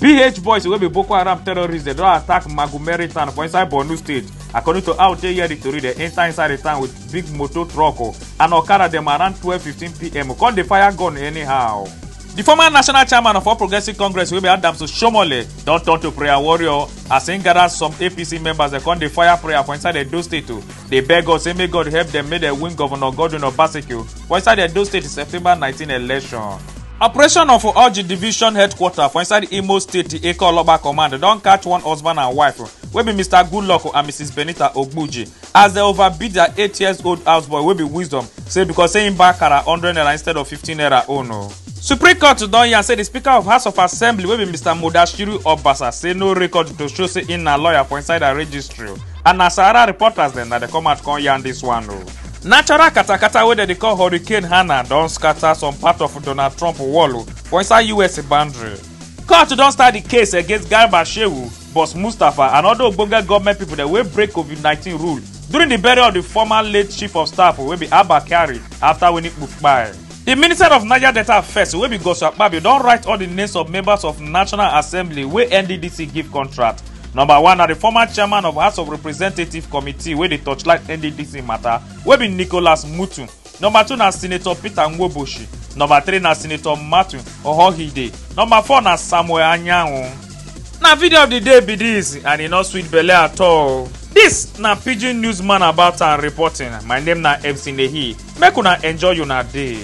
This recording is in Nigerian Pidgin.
BH boys wey be Boko Haram terrorists, they don't attack Magumeri town for inside Borno State. According to how they hear the story, they enter inside the town with big motor truck and Okada them around 12:15 p.m. Call the fire gun anyhow. The former national chairman of All Progressive Congress, wey be Adams Shomole, don't turn to prayer warrior as he gathered some APC members. They call the fire prayer for inside Edo State. They beg God, say may God help them, may they win Governor Godwin Obaseki for inside Edo State September 19 election. Operation of Oji Division Headquarters for inside Imo State, the Eko Oloba Command, don't catch one husband and wife, wey be Mr. Goodluck and Mrs. Benita Ogbuji, as they overbeat their 8-year-old houseboy, wey be Wisdom, say because saying back at 100 naira instead of 15 naira no. Supreme Court don hear say the Speaker of House of Assembly, wey be Mr. Mudashiru Obasa, say no record to show say in a lawyer for inside a registry. And na Sahara reporters then that they come out come yarn this one. Natural katakata wey they call Hurricane Hannah don scatter some part of Donald Trump wall for inside US boundary. Court don start the case against Garba Shehu, Boss Mustafa, and other ogbonge government people that will break COVID-19 rule during the burial of the former late chief of staff wey be Abba Kyari after winning Mufbai. The Minister of Niger Delta Affairs, wey be Godswill Akpabio, don write all the names of members of National Assembly wey NDDC give contract. Number 1 na the former chairman of House of Representative Committee wey dey torchlight NDDC matter, wey be Nicholas Mutu. Number 2 na Senator Peter Nwoboshi. Number 3 na Senator Matthew Ohohide. Number 4 na Samuel Anyanwu. Na video of the day be this, and e no sweet belle at all. This na Pidgin Newsman about and reporting. My name na MC Nehi. Make una enjoy una day.